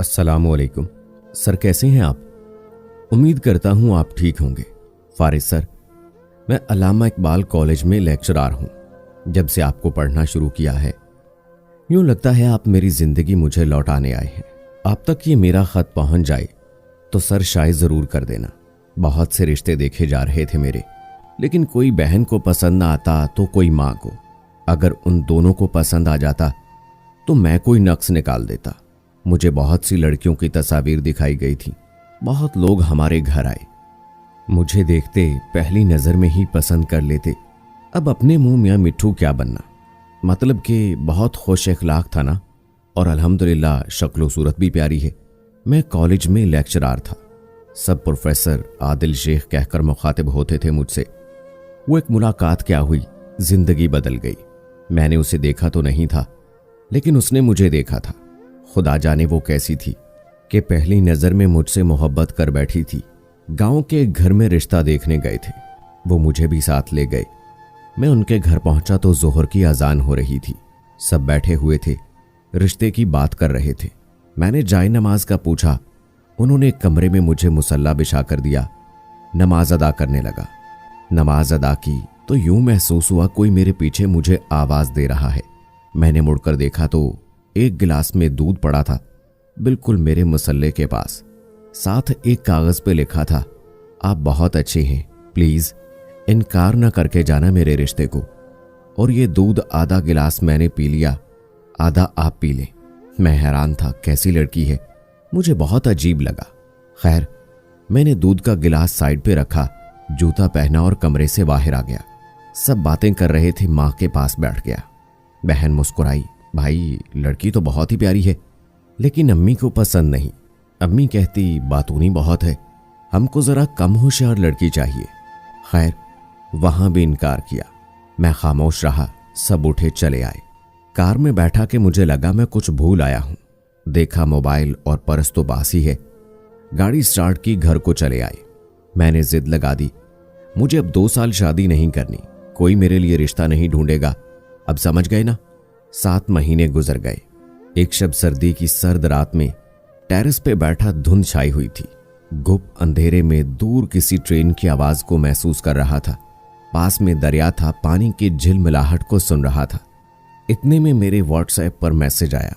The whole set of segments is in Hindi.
अस्सलामुअलैकुम सर, कैसे हैं आप? उम्मीद करता हूं आप ठीक होंगे। फारिस सर, मैं अल्लामा इकबाल कॉलेज में लेक्चरार हूं। जब से आपको पढ़ना शुरू किया है, यूं लगता है आप मेरी जिंदगी मुझे लौटाने आए हैं। आप तक ये मेरा खत पहुंच जाए तो सर शायद जरूर कर देना। बहुत से रिश्ते देखे जा रहे थे मेरे, लेकिन कोई बहन को पसंद ना आता तो कोई माँ को। अगर उन दोनों को पसंद आ जाता तो मैं कोई नक्स निकाल देता। मुझे बहुत सी लड़कियों की तस्वीर दिखाई गई थी। बहुत लोग हमारे घर आए, मुझे देखते पहली नजर में ही पसंद कर लेते। अब अपने मुंह मियां मिट्ठू क्या बनना, मतलब कि बहुत खुश अखलाक था ना, और अल्हम्दुलिल्लाह शक्लो सूरत भी प्यारी है। मैं कॉलेज में लेक्चरार था। सब प्रोफेसर आदिल शेख कहकर मुखातिब होते थे मुझसे। वो एक मुलाकात क्या हुई, जिंदगी बदल गई। मैंने उसे देखा तो नहीं था, लेकिन उसने मुझे देखा था। खुदा जाने वो कैसी थी कि पहली नजर में मुझसे मोहब्बत कर बैठी थी। गांव के एक घर में रिश्ता देखने गए थे, वो मुझे भी साथ ले गए। मैं उनके घर पहुंचा तो जोहर की अजान हो रही थी। सब बैठे हुए थे, रिश्ते की बात कर रहे थे। मैंने जाए नमाज का पूछा। उन्होंने एक कमरे में मुझे मुसल्ला बिछा कर दिया। नमाज अदा करने लगा। नमाज अदा की तो यूं महसूस हुआ कोई मेरे पीछे मुझे आवाज दे रहा है। मैंने मुड़कर देखा तो एक गिलास में दूध पड़ा था, बिल्कुल मेरे मुसल्ले के पास। साथ एक कागज पे लिखा था, आप बहुत अच्छे हैं, प्लीज इनकार ना करके जाना मेरे रिश्ते को। और ये दूध आधा गिलास मैंने पी लिया, आधा आप पी लें। मैं हैरान था, कैसी लड़की है, मुझे बहुत अजीब लगा। खैर, मैंने दूध का गिलास साइड पे रखा, जूता पहना और कमरे से बाहर आ गया। सब बातें कर रहे थे, माँ के पास बैठ गया। बहन मुस्कुराई, भाई लड़की तो बहुत ही प्यारी है, लेकिन अम्मी को पसंद नहीं। अम्मी कहती बातूनी बहुत है, हमको जरा कम होशियार लड़की चाहिए। खैर, वहां भी इनकार किया। मैं खामोश रहा। सब उठे चले आए। कार में बैठा के मुझे लगा मैं कुछ भूल आया हूं। देखा मोबाइल और पर्स तो बासी है। गाड़ी स्टार्ट की, घर को चले आए। मैंने जिद लगा दी, मुझे अब 2 साल शादी नहीं करनी, कोई मेरे लिए रिश्ता नहीं ढूंढेगा। अब समझ गए ना। 7 महीने गुजर गए। एक शब सर्दी की सर्द रात में टेरेस पे बैठा धुंध छाई हुई थी। गुप अंधेरे में दूर किसी ट्रेन की आवाज को महसूस कर रहा था। पास में दरिया था, पानी की झिलमिलाहट को सुन रहा था। इतने में मेरे व्हाट्सएप पर मैसेज आया।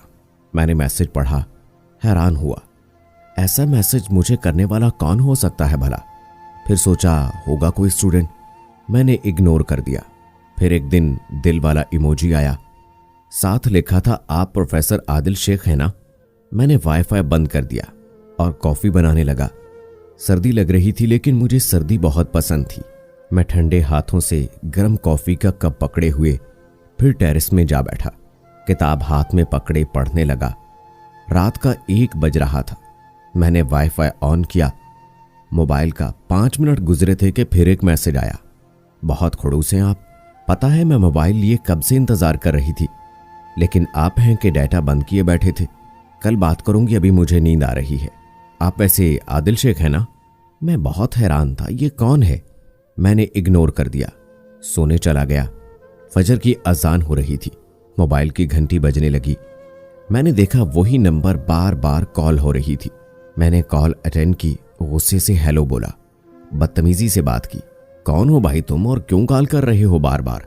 मैंने मैसेज पढ़ा, हैरान हुआ। ऐसा मैसेज मुझे करने वाला कौन हो सकता है भला? फिर सोचा होगा कोई स्टूडेंट। मैंने इग्नोर कर दिया। फिर एक दिन दिल वाला इमोजी आया, साथ लिखा था, आप प्रोफेसर आदिल शेख है ना? मैंने वाईफाई बंद कर दिया और कॉफी बनाने लगा। सर्दी लग रही थी, लेकिन मुझे सर्दी बहुत पसंद थी। मैं ठंडे हाथों से गर्म कॉफी का कप पकड़े हुए फिर टेरेस में जा बैठा। किताब हाथ में पकड़े पढ़ने लगा। रात का 1 बज रहा था। मैंने वाईफाई ऑन किया। मोबाइल का 5 मिनट गुजरे थे कि फिर एक मैसेज आया, बहुत खड़ूस हैं आप, पता है मैं मोबाइल लिए कब से इंतजार कर रही थी, लेकिन आप हैं कि डाटा बंद किए बैठे थे। कल बात करूंगी, अभी मुझे नींद आ रही है। आप वैसे आदिल शेख है ना? मैं बहुत हैरान था, ये कौन है? मैंने इग्नोर कर दिया, सोने चला गया। फजर की अजान हो रही थी। मोबाइल की घंटी बजने लगी। मैंने देखा वही नंबर बार बार कॉल हो रही थी। मैंने कॉल अटेंड की, गुस्से से हेलो बोला, बदतमीजी से बात की, कौन हो भाई तुम और क्यों कॉल कर रहे हो बार बार?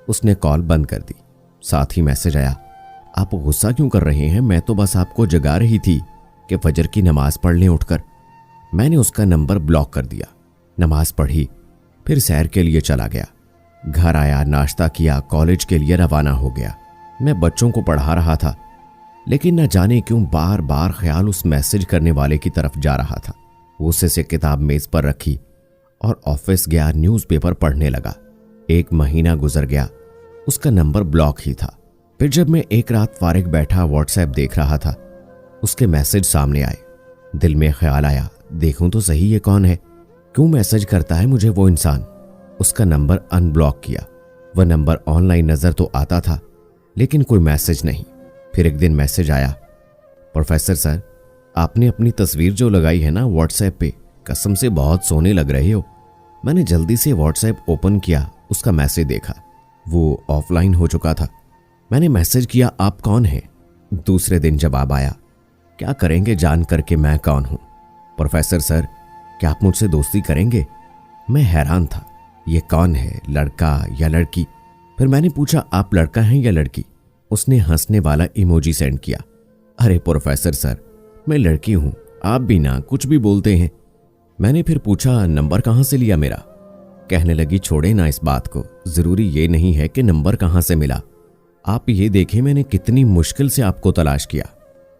उसने कॉल बंद कर दी। साथ ही मैसेज आया, आप गुस्सा क्यों कर रहे हैं? मैं तो बस आपको जगा रही थी कि फजर की नमाज पढ़ लें उठकर। मैंने उसका नंबर ब्लॉक कर दिया। नमाज पढ़ी, फिर सैर के लिए चला गया। घर आया, नाश्ता किया, कॉलेज के लिए रवाना हो गया। मैं बच्चों को पढ़ा रहा था, लेकिन न जाने क्यों बार बार ख्याल उस मैसेज करने वाले की तरफ जा रहा था। गुस्से से किताब मेज पर रखी और ऑफिस गया, न्यूज़पेपर पढ़ने लगा। 1 महीना गुजर गया, उसका नंबर ब्लॉक ही था। फिर जब मैं एक रात फारिग बैठा व्हाट्सएप देख रहा था, उसके मैसेज सामने आए। दिल में ख्याल आया, देखूं तो सही ये कौन है, क्यों मैसेज करता है मुझे वो इंसान। उसका नंबर अनब्लॉक किया। वह नंबर ऑनलाइन नजर तो आता था, लेकिन कोई मैसेज नहीं। फिर एक दिन मैसेज आया, प्रोफेसर सर, आपने अपनी तस्वीर जो लगाई है ना व्हाट्सएप पे, कसम से बहुत सोने लग रहे हो। मैंने जल्दी से व्हाट्सएप ओपन किया, उसका मैसेज देखा, वो ऑफलाइन हो चुका था। मैंने मैसेज किया, आप कौन हैं? दूसरे दिन जवाब आया, क्या करेंगे जान करके मैं कौन हूं? प्रोफेसर सर, क्या आप मुझसे दोस्ती करेंगे? मैं हैरान था, ये कौन है, लड़का या लड़की? फिर मैंने पूछा, आप लड़का हैं या लड़की? उसने हंसने वाला इमोजी सेंड किया। अरे प्रोफेसर सर, मैं लड़की हूं, आप भी ना कुछ भी बोलते हैं। मैंने फिर पूछा, नंबर कहां से लिया मेरा? कहने लगी, छोड़े ना इस बात को, जरूरी ये नहीं है कि नंबर कहां से मिला। आप ये देखें मैंने कितनी मुश्किल से आपको तलाश किया।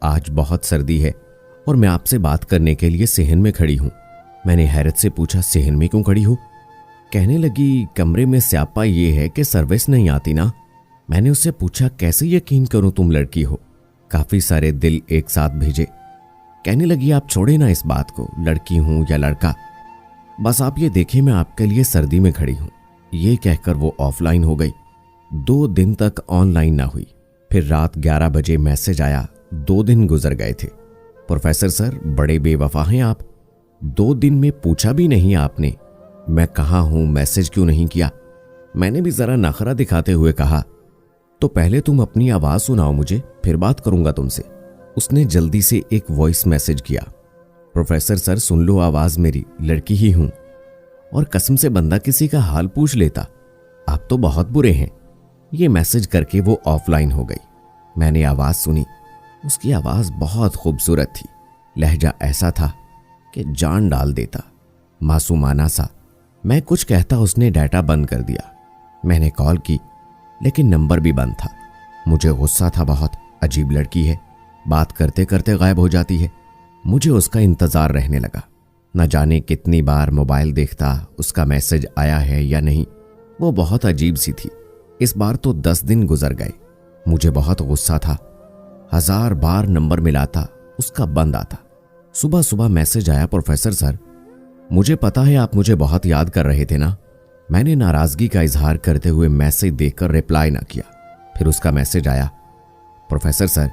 आज बहुत सर्दी है और मैं आपसे बात करने के लिए सेहन में खड़ी हूं। मैंने हैरत से पूछा, सेहन में क्यों खड़ी हो? कहने लगी, कमरे में स्यापा ये है कि सर्विस नहीं आती ना। मैंने उससे पूछा, कैसे यकीन करूं तुम लड़की हो? काफी सारे दिल एक साथ भेजे। कहने लगी, आप छोड़े ना इस बात को, लड़की हूं या लड़का, बस आप ये देखें मैं आपके लिए सर्दी में खड़ी हूं। ये कहकर वो ऑफलाइन हो गई। 2 दिन तक ऑनलाइन ना हुई। फिर रात 11 बजे मैसेज आया। 2 दिन गुजर गए थे। प्रोफेसर सर, बड़े बेवफा हैं आप। 2 दिन में पूछा भी नहीं आपने मैं कहाँ हूं, मैसेज क्यों नहीं किया। मैंने भी जरा नखरा दिखाते हुए कहा, तो पहले तुम अपनी आवाज सुनाओ मुझे, फिर बात करूंगा तुमसे। उसने जल्दी से एक वॉइस मैसेज किया, प्रोफेसर सर सुन लो आवाज मेरी, लड़की ही हूं। और कसम से बंदा किसी का हाल पूछ लेता, आप तो बहुत बुरे हैं। ये मैसेज करके वो ऑफलाइन हो गई। मैंने आवाज सुनी। उसकी आवाज बहुत खूबसूरत थी। लहजा ऐसा था कि जान डाल देता, मासूमाना सा। मैं कुछ कहता उसने डाटा बंद कर दिया। मैंने कॉल की लेकिन नंबर भी बंद था। मुझे गुस्सा था बहुत। अजीब लड़की है, बात करते करते गायब हो जाती है। मुझे उसका इंतजार रहने लगा। न जाने कितनी बार मोबाइल देखता, उसका मैसेज आया है या नहीं। वो बहुत अजीब सी थी। इस बार तो 10 दिन गुजर गए। मुझे बहुत गुस्सा था। 1000 बार नंबर मिलाता, उसका बंद आता। सुबह सुबह मैसेज आया, प्रोफेसर सर मुझे पता है आप मुझे बहुत याद कर रहे थे ना। मैंने नाराजगी का इजहार करते हुए मैसेज देखकर रिप्लाई ना किया। फिर उसका मैसेज आया, प्रोफेसर सर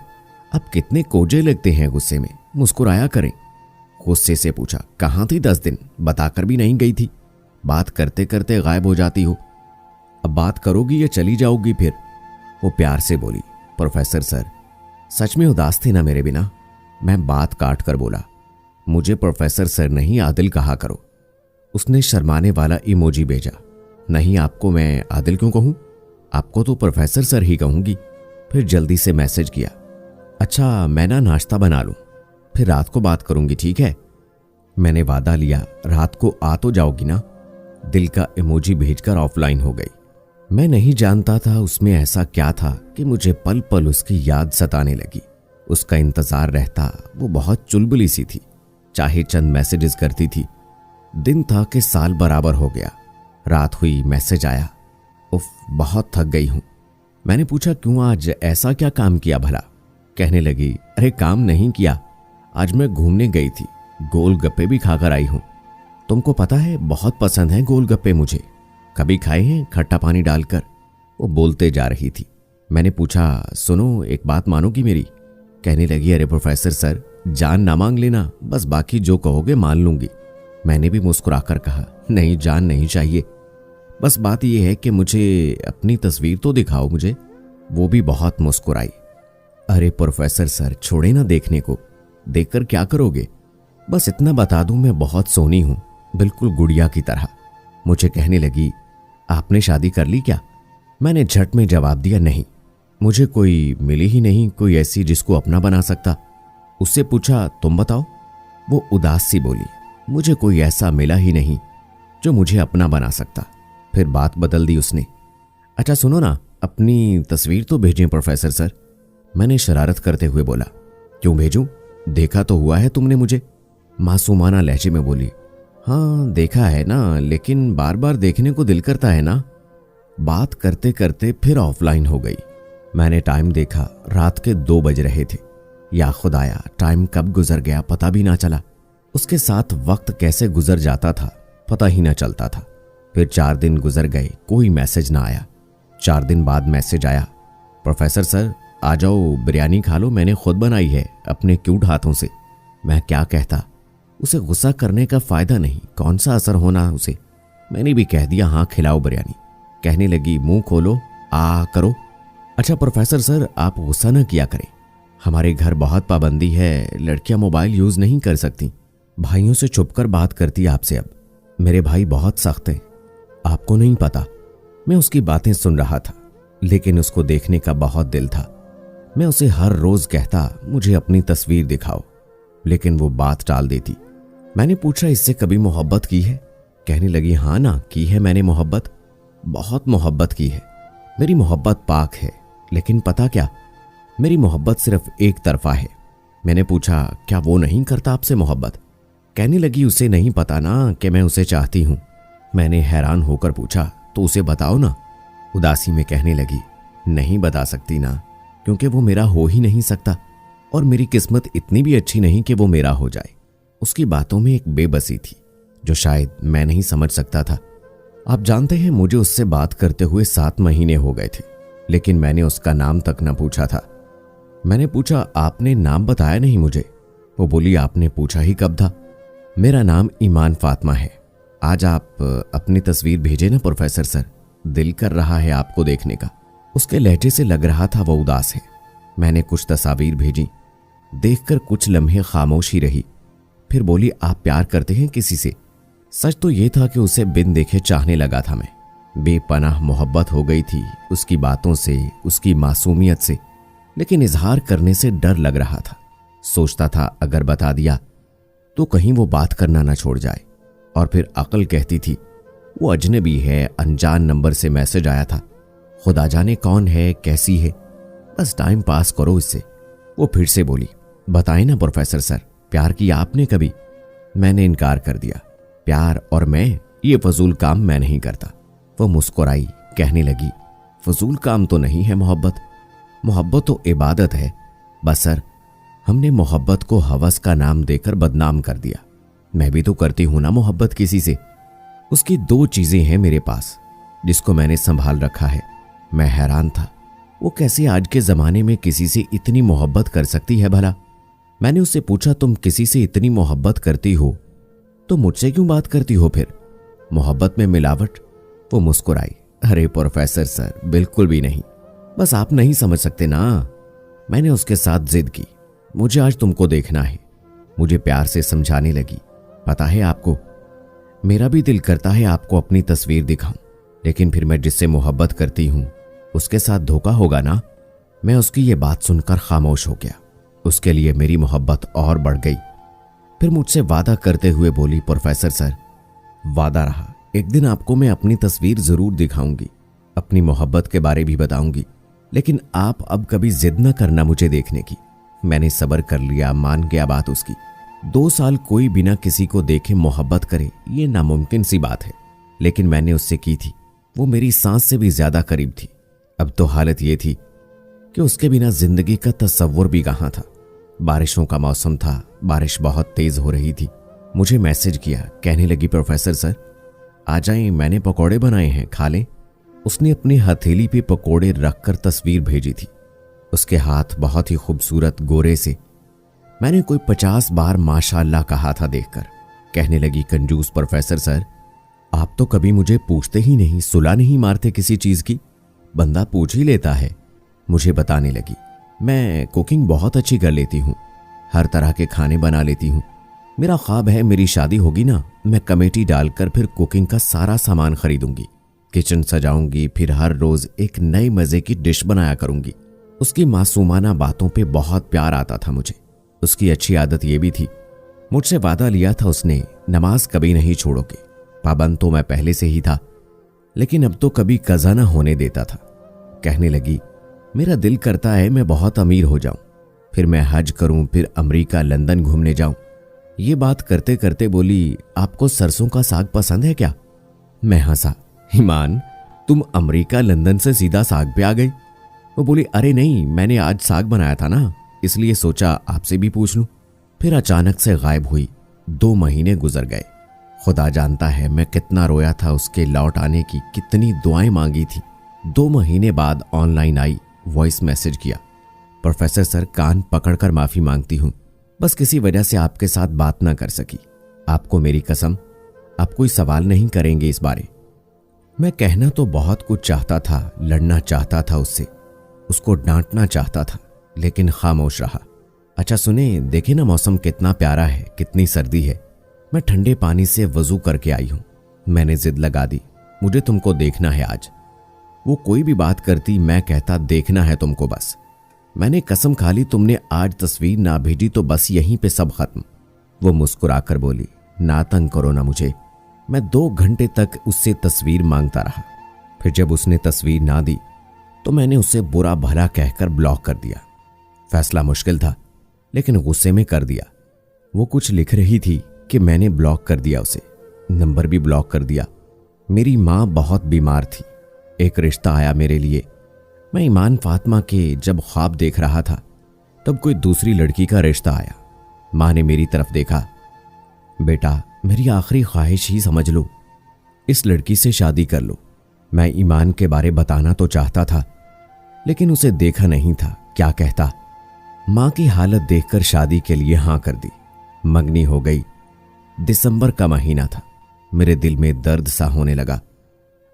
आप कितने कोजे लगते हैं गुस्से में, मुस्कुराया करें। गुस्से से पूछा, कहाँ थी 10 दिन, बताकर भी नहीं गई थी। बात करते करते गायब हो जाती हो। अब बात करोगी या चली जाओगी फिर? वो प्यार से बोली, प्रोफेसर सर सच में उदास थे ना मेरे बिना। मैं बात काट कर बोला, मुझे प्रोफेसर सर नहीं आदिल कहा करो। उसने शर्माने वाला इमोजी भेजा। नहीं, आपको मैं आदिल क्यों कहूं, आपको तो प्रोफेसर सर ही कहूंगी। फिर जल्दी से मैसेज किया, अच्छा मैं ना नाश्ता बना लूं, फिर रात को बात करूंगी, ठीक है? मैंने वादा लिया, रात को आ तो जाओगी ना। दिल का इमोजी भेजकर ऑफलाइन हो गई। मैं नहीं जानता था उसमें ऐसा क्या था कि मुझे पल पल उसकी याद सताने लगी। उसका इंतजार रहता। वो बहुत चुलबुली सी थी, चाहे चंद मैसेजेस करती थी। दिन था कि साल बराबर हो गया। रात हुई, मैसेज आया, उफ बहुत थक गई हूं। मैंने पूछा, क्यों, आज ऐसा क्या काम किया भला? कहने लगी, अरे काम नहीं किया, आज मैं घूमने गई थी, गोलगप्पे भी खाकर आई हूं। तुमको पता है बहुत पसंद है गोलगप्पे मुझे, कभी खाए हैं खट्टा पानी डालकर? वो बोलते जा रही थी। मैंने पूछा, सुनो एक बात मानोगी मेरी? कहने लगी, अरे प्रोफेसर सर जान ना मांग लेना, बस बाकी जो कहोगे मान लूंगी। मैंने भी मुस्कुराकर कहा, नहीं जान नहीं चाहिए, बस बात यह है कि मुझे अपनी तस्वीर तो दिखाओ मुझे। वो भी बहुत मुस्कुराई। अरे प्रोफेसर सर छोड़े ना देखने को, देखकर क्या करोगे? बस इतना बता दूं मैं बहुत सोनी हूं, बिल्कुल गुड़िया की तरह। मुझे कहने लगी, आपने शादी कर ली क्या? मैंने झट में जवाब दिया, नहीं, मुझे कोई मिली ही नहीं कोई ऐसी जिसको अपना बना सकता। उससे पूछा, तुम बताओ? वो उदास सी बोली, मुझे कोई ऐसा मिला ही नहीं जो मुझे अपना बना सकता। फिर बात बदल दी उसने, अच्छा सुनो ना, अपनी तस्वीर तो भेजें प्रोफेसर सर। मैंने शरारत करते हुए बोला, क्यों भेजूं, देखा तो हुआ है तुमने मुझे। मासूमाना लहजे में बोली, हाँ देखा है ना, लेकिन बार बार देखने को दिल करता है ना। बात करते करते फिर ऑफलाइन हो गई। मैंने टाइम देखा, रात के 2 बज रहे थे। या खुदाया, टाइम कब गुजर गया पता भी ना चला। उसके साथ वक्त कैसे गुजर जाता था पता ही ना चलता था। फिर 4 दिन गुजर गए, कोई मैसेज ना आया। 4 दिन बाद मैसेज आया, प्रोफेसर सर आ जाओ बिरयानी खा लो, मैंने खुद बनाई है अपने क्यूट हाथों से। मैं क्या कहता, उसे गुस्सा करने का फायदा नहीं, कौन सा असर होना उसे। मैंने भी कह दिया, हाँ खिलाओ बिरयानी। कहने लगी, मुंह खोलो, आ करो। अच्छा प्रोफेसर सर आप गुस्सा न किया करें, हमारे घर बहुत पाबंदी है, लड़कियां मोबाइल यूज नहीं कर सकती। भाइयों से छुपकर बात करती आपसे। अब मेरे भाई बहुत सख्त हैं, आपको नहीं पता। मैं उसकी बातें सुन रहा था, लेकिन उसको देखने का बहुत दिल था। मैं उसे हर रोज कहता मुझे अपनी तस्वीर दिखाओ, लेकिन वो बात टाल देती। मैंने पूछा इससे कभी मोहब्बत की है? कहने लगी हाँ ना, की है मैंने मोहब्बत, बहुत मोहब्बत की है। मेरी मोहब्बत पाक है, लेकिन पता क्या, मेरी मोहब्बत सिर्फ एक तरफा है। मैंने पूछा क्या वो नहीं करता आपसे मोहब्बत? कहने लगी उसे नहीं पता ना कि मैं उसे चाहती हूं। मैंने हैरान होकर पूछा तो उसे बताओ ना। उदासी में कहने लगी नहीं बता सकती ना, क्योंकि वो मेरा हो ही नहीं सकता, और मेरी किस्मत इतनी भी अच्छी नहीं कि वो मेरा हो जाए। उसकी बातों में एक बेबसी थी जो शायद मैं नहीं समझ सकता था। आप जानते हैं, मुझे उससे बात करते हुए 7 महीने हो गए थे, लेकिन मैंने उसका नाम तक न पूछा था। मैंने पूछा आपने नाम बताया नहीं मुझे। वो बोली आपने पूछा ही कब था? मेरा नाम ईमान फातिमा है। आज आप अपनी तस्वीर भेजे ना प्रोफेसर सर, दिल कर रहा है आपको देखने का। उसके लहजे से लग रहा था वो उदास है। मैंने कुछ तस्वीर भेजी, देखकर कुछ लम्हे खामोशी रही, फिर बोली आप प्यार करते हैं किसी से? सच तो ये था कि उसे बिन देखे चाहने लगा था मैं। बेपनाह मोहब्बत हो गई थी उसकी बातों से, उसकी मासूमियत से, लेकिन इजहार करने से डर लग रहा था। सोचता था अगर बता दिया तो कहीं वो बात करना ना छोड़ जाए। और फिर अक्ल कहती थी वो अजनबी है, अनजान नंबर से मैसेज आया था, खुदा जाने कौन है, कैसी है, बस टाइम पास करो इससे। वो फिर से बोली बताएं ना प्रोफेसर सर, प्यार किया आपने कभी? मैंने इनकार कर दिया। प्यार और मैं, ये फजूल काम मैं नहीं करता। वो मुस्कुराई, कहने लगी फजूल काम तो नहीं है मोहब्बत, मोहब्बत तो इबादत है। बस सर, हमने मोहब्बत को हवस का नाम देकर बदनाम कर दिया। मैं भी तो करती हूं ना मोहब्बत किसी से। उसकी 2 चीजें हैं मेरे पास जिसको मैंने संभाल रखा है। मैं हैरान था वो कैसे आज के जमाने में किसी से इतनी मोहब्बत कर सकती है भला। मैंने उससे पूछा तुम किसी से इतनी मोहब्बत करती हो तो मुझसे क्यों बात करती हो फिर? मोहब्बत में मिलावट? वो मुस्कुराई, अरे प्रोफेसर सर बिल्कुल भी नहीं, बस आप नहीं समझ सकते ना। मैंने उसके साथ जिद की, मुझे आज तुमको देखना है। मुझे प्यार से समझाने लगी, पता है आपको, मेरा भी दिल करता है आपको अपनी तस्वीर दिखाऊं, लेकिन फिर मैं जिससे मोहब्बत करती हूं उसके साथ धोखा होगा ना। मैं उसकी ये बात सुनकर खामोश हो गया। उसके लिए मेरी मोहब्बत और बढ़ गई। फिर मुझसे वादा करते हुए बोली प्रोफेसर सर, वादा रहा, एक दिन आपको मैं अपनी तस्वीर जरूर दिखाऊंगी, अपनी मोहब्बत के बारे भी बताऊंगी, लेकिन आप अब कभी जिद न करना मुझे देखने की। मैंने सब्र कर लिया, मान गया बात उसकी। 2 साल कोई बिना किसी को देखे मोहब्बत करे ये नामुमकिन सी बात है, लेकिन मैंने उससे की थी। वो मेरी सांस से भी ज्यादा करीब थी। अब तो हालत ये थी कि उसके बिना जिंदगी का तसव्वुर भी कहां था। बारिशों का मौसम था, बारिश बहुत तेज हो रही थी। मुझे मैसेज किया, कहने लगी प्रोफेसर सर आ जाएं, मैंने पकौड़े बनाए हैं, खा लें। उसने अपनी हथेली पे पकौड़े रखकर तस्वीर भेजी थी। उसके हाथ बहुत ही खूबसूरत गोरे से। मैंने कोई 50 बार माशाअल्लाह कहा था देखकर। कहने लगी कंजूस प्रोफेसर सर, आप तो कभी मुझे पूछते ही नहीं, सुला नहीं मारते किसी चीज की, बंदा पूछ ही लेता है। मुझे बताने लगी, मैं कुकिंग बहुत अच्छी कर लेती हूँ, हर तरह के खाने बना लेती हूँ। मेरा ख्वाब है मेरी शादी होगी ना, मैं कमेटी डालकर फिर कुकिंग का सारा सामान खरीदूंगी, किचन सजाऊंगी, फिर हर रोज एक नए मजे की डिश बनाया करूंगी। उसकी मासूमाना बातों पे बहुत प्यार आता था मुझे। उसकी अच्छी आदत ये भी थी, मुझसे वादा लिया था उसने, नमाज कभी नहीं छोड़ोगे। पाबंद तो मैं पहले से ही था, लेकिन अब तो कभी कज़ा ना होने देता था। कहने लगी, मेरा दिल करता है मैं बहुत अमीर हो जाऊं, फिर मैं हज करूं, फिर अमेरिका लंदन घूमने जाऊं। ये बात करते करते बोली, आपको सरसों का साग पसंद है क्या? मैं हंसा, ईमान तुम अमेरिका लंदन से सीधा साग पे आ गई। वो बोली, अरे नहीं, मैंने आज साग बनाया था ना, इसलिए सोचा आपसे भी पूछ लूं। फिर अचानक से गायब हुई। 2 महीने गुजर गए। खुदा जानता है मैं कितना रोया था, उसके लौट आने की कितनी दुआएं मांगी थी। 2 महीने बाद ऑनलाइन आई, वॉइस मैसेज किया, प्रोफेसर सर कान पकड़कर माफी मांगती हूं, बस किसी वजह से आपके साथ बात ना कर सकी। आपको मेरी कसम, आप कोई सवाल नहीं करेंगे इस बारे। मैं कहना तो बहुत कुछ चाहता था, लड़ना चाहता था उससे, उसको डांटना चाहता था, लेकिन खामोश रहा। अच्छा सुने, देखे ना मौसम कितना प्यारा है, कितनी सर्दी है। मैं ठंडे पानी से वजू करके आई हूं। मैंने जिद लगा दी, मुझे तुमको देखना है आज। वो कोई भी बात करती, मैं कहता देखना है तुमको बस। मैंने कसम खा ली, तुमने आज तस्वीर ना भेजी तो बस यहीं पे सब खत्म। वो मुस्कुराकर बोली, ना तंग करो ना मुझे। मैं 2 घंटे तक उससे तस्वीर मांगता रहा। फिर जब उसने तस्वीर ना दी तो मैंने उसे बुरा भला कहकर ब्लॉक कर दिया। फैसला मुश्किल था, लेकिन गुस्से में कर दिया। वो कुछ लिख रही थी कि मैंने ब्लॉक कर दिया उसे, नंबर भी ब्लॉक कर दिया। मेरी माँ बहुत बीमार थी, एक रिश्ता आया मेरे लिए। मैं ईमान फातिमा के जब ख्वाब देख रहा था तब कोई दूसरी लड़की का रिश्ता आया। माँ ने मेरी तरफ देखा, बेटा मेरी आखिरी ख्वाहिश ही समझ लो, इस लड़की से शादी कर लो। मैं ईमान के बारे बताना तो चाहता था, लेकिन उसे देखा नहीं था, क्या कहता। माँ की हालत देखकर शादी के लिए हां कर दी। मंगनी हो गई। दिसंबर का महीना था। मेरे दिल में दर्द सा होने लगा।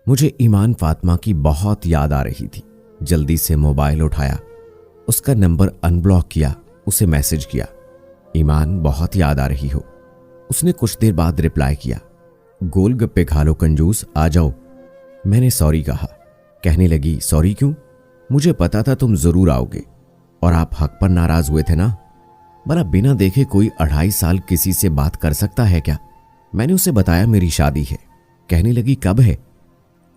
मुझे ईमान फातिमा की बहुत याद आ रही थी। जल्दी से मोबाइल उठाया, उसका नंबर अनब्लॉक किया, उसे मैसेज किया, ईमान बहुत याद आ रही हो। उसने कुछ देर बाद रिप्लाई किया, गोलगप्पे खा लो कंजूस, आ जाओ। मैंने सॉरी कहा। कहने लगी, सॉरी क्यों? मुझे पता था तुम जरूर आओगे और आप हक पर नाराज हुए थे ना। भला बिना देखे कोई 2.5 साल किसी से बात कर सकता है क्या? मैंने उसे बताया मेरी शादी है। कहने लगी, कब है?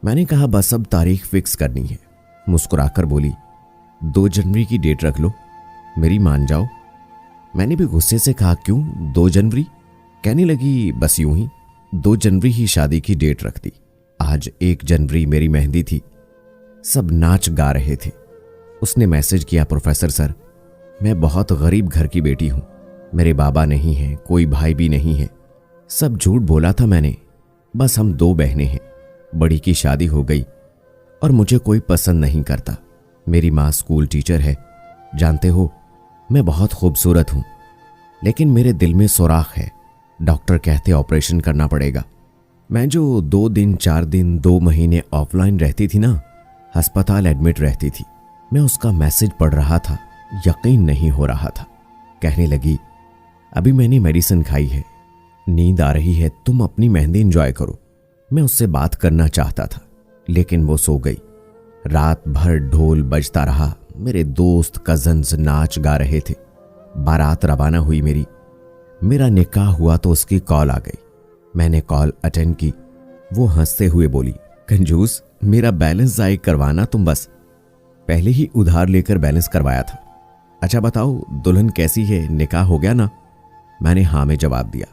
मैंने कहा बस अब तारीख फिक्स करनी है। मुस्कुराकर बोली, 2 जनवरी की डेट रख लो, मेरी मान जाओ। मैंने भी गुस्से से कहा, क्यों 2 जनवरी? कहने लगी, बस यूं ही 2 जनवरी ही शादी की डेट रख दी। आज 1 जनवरी मेरी मेहंदी थी, सब नाच गा रहे थे। उसने मैसेज किया, प्रोफेसर सर, मैं बहुत गरीब घर की बेटी हूं, मेरे बाबा नहीं हैं, कोई भाई भी नहीं है। सब झूठ बोला था मैंने, बस हम 2 बहनें हैं। बड़ी की शादी हो गई और मुझे कोई पसंद नहीं करता। मेरी माँ स्कूल टीचर है। जानते हो मैं बहुत खूबसूरत हूं, लेकिन मेरे दिल में सुराख है। डॉक्टर कहते ऑपरेशन करना पड़ेगा। मैं जो 2 दिन 4 दिन 2 महीने ऑफलाइन रहती थी ना, अस्पताल एडमिट रहती थी, मैं उसका मैसेज पढ़ रहा था, यकीन नहीं हो रहा था। कहने लगी, अभी मैंने मेडिसिन खाई है, नींद आ रही है, तुम अपनी मेहंदी एंजॉय करो। मैं उससे बात करना चाहता था, लेकिन वो सो गई। रात भर ढोल बजता रहा, मेरे दोस्त कजन्स नाच गा रहे थे। बारात रवाना हुई मेरा निकाह हुआ तो उसकी कॉल आ गई। मैंने कॉल अटेंड की। वो हंसते हुए बोली, कंजूस, मेरा बैलेंस ज़ाय करवाना तुम बस। पहले ही उधार लेकर बैलेंस करवाया था। अच्छा बताओ दुल्हन कैसी है, निकाह हो गया ना? मैंने हाँ में जवाब दिया।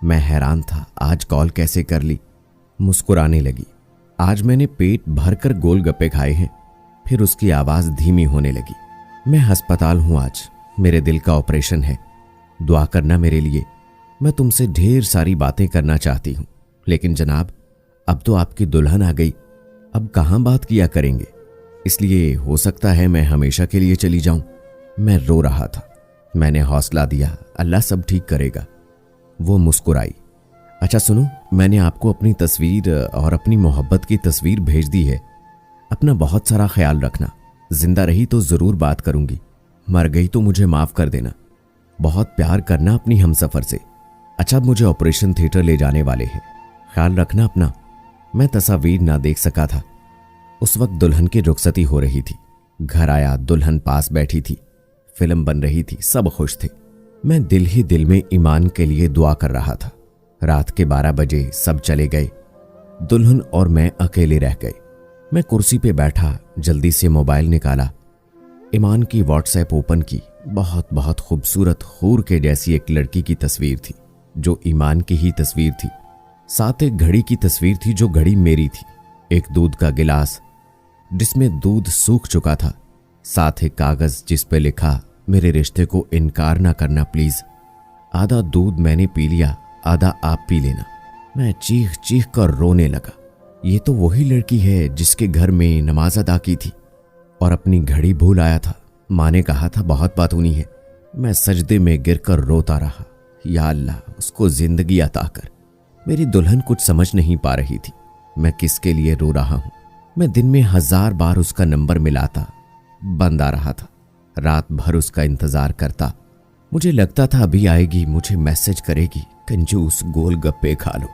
मैं हैरान था, आज कॉल कैसे कर ली। मुस्कुराने लगी। आज मैंने पेट भरकर गोलगप्पे खाए हैं। फिर उसकी आवाज़ धीमी होने लगी। मैं अस्पताल हूँ आज, मेरे दिल का ऑपरेशन है, दुआ करना मेरे लिए। मैं तुमसे ढेर सारी बातें करना चाहती हूँ, लेकिन जनाब अब तो आपकी दुल्हन आ गई, अब कहाँ बात किया करेंगे, इसलिए हो सकता है मैं हमेशा के लिए चली जाऊं। मैं रो रहा था। मैंने हौसला दिया, अल्लाह सब ठीक करेगा। वो मुस्कुराई। अच्छा सुनो, मैंने आपको अपनी तस्वीर और अपनी मोहब्बत की तस्वीर भेज दी है। अपना बहुत सारा ख्याल रखना। जिंदा रही तो ज़रूर बात करूंगी, मर गई तो मुझे माफ़ कर देना। बहुत प्यार करना अपनी हमसफ़र से। अच्छा अब मुझे ऑपरेशन थिएटर ले जाने वाले हैं, ख्याल रखना अपना। मैं तस्वीर ना देख सका था। उस वक्त दुल्हन की रुखसती हो रही थी। घर आया, दुल्हन पास बैठी थी, फिल्म बन रही थी, सब खुश थे। मैं दिल ही दिल में ईमान के लिए दुआ कर रहा था। रात के 12 बजे सब चले गए, दुल्हन और मैं अकेले रह गए। मैं कुर्सी पे बैठा, जल्दी से मोबाइल निकाला, ईमान की व्हाट्सएप ओपन की। बहुत बहुत खूबसूरत हूर के जैसी एक लड़की की तस्वीर थी, जो ईमान की ही तस्वीर थी। साथ एक घड़ी की तस्वीर थी, जो घड़ी मेरी थी। एक दूध का गिलास जिसमें दूध सूख चुका था। साथ एक कागज जिस पे लिखा, मेरे रिश्ते को इनकार ना करना प्लीज। आधा दूध मैंने पी लिया, आधा आप पी लेना। मैं चीख चीख कर रोने लगा। ये तो वही लड़की है जिसके घर में नमाज अदा की थी और अपनी घड़ी भूल आया था। माँ ने कहा था बहुत बातूनी है। मैं सजदे में गिरकर रोता रहा, या अल्लाह उसको जिंदगी अता कर। मेरी दुल्हन कुछ समझ नहीं पा रही थी मैं किसके लिए रो रहा हूं। मैं दिन में 1000 बार उसका नंबर मिलाता, बंद आ रहा था। रात भर उसका इंतजार करता। मुझे लगता था अभी आएगी, मुझे मैसेज करेगी, कंजूस गोलगप्पे खा लो,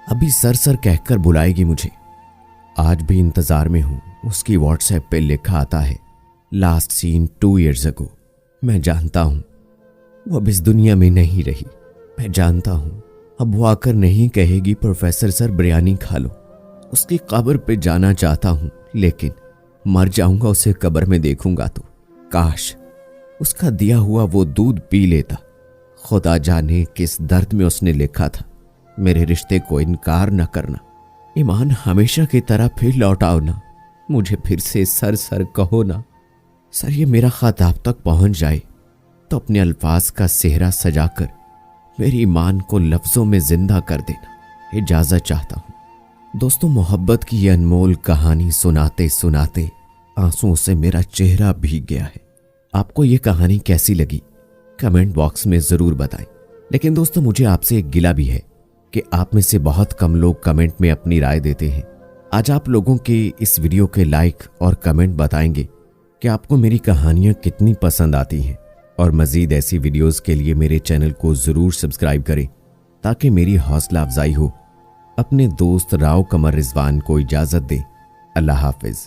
अभी सर सर कहकर बुलाएगी मुझे। आज भी इंतजार में हूं। उसकी व्हाट्सएप पे लिखा आता है, लास्ट सीन 2 years ago। मैं जानता हूं वो अब इस दुनिया में नहीं रही। मैं जानता हूं अब वो आकर नहीं कहेगी प्रोफेसर सर बिरयानी खा लो। उसकी कब्र पे जाना चाहता हूं, लेकिन मर जाऊंगा उसे कब्र में देखूंगा तो। काश उसका दिया हुआ वो दूध पी लेता। खुदा जाने किस दर्द में उसने लिखा था, मेरे रिश्ते को इनकार न करना, ईमान हमेशा की तरह फिर लौटाओ ना, मुझे फिर से सर सर कहो ना। सर ये मेरा खत आप तक पहुंच जाए तो अपने अल्फाज का सेहरा सजाकर मेरी ईमान को लफ्जों में जिंदा कर देना, इजाजत चाहता हूं। दोस्तों, मोहब्बत की ये अनमोल कहानी सुनाते सुनाते आंसुओं से मेरा चेहरा भीग गया है। आपको ये कहानी कैसी लगी कमेंट बॉक्स में जरूर बताएं। लेकिन दोस्तों, मुझे आपसे एक गिला भी है कि आप में से बहुत कम लोग कमेंट में अपनी राय देते हैं। आज आप लोगों के इस वीडियो के लाइक और कमेंट बताएंगे कि आपको मेरी कहानियां कितनी पसंद आती हैं। और मजीद ऐसी वीडियोस के लिए मेरे चैनल को जरूर सब्सक्राइब करें ताकि मेरी हौसला अफजाई हो। अपने दोस्त राव कमर रिजवान को इजाजत दें। अल्लाह हाफिज।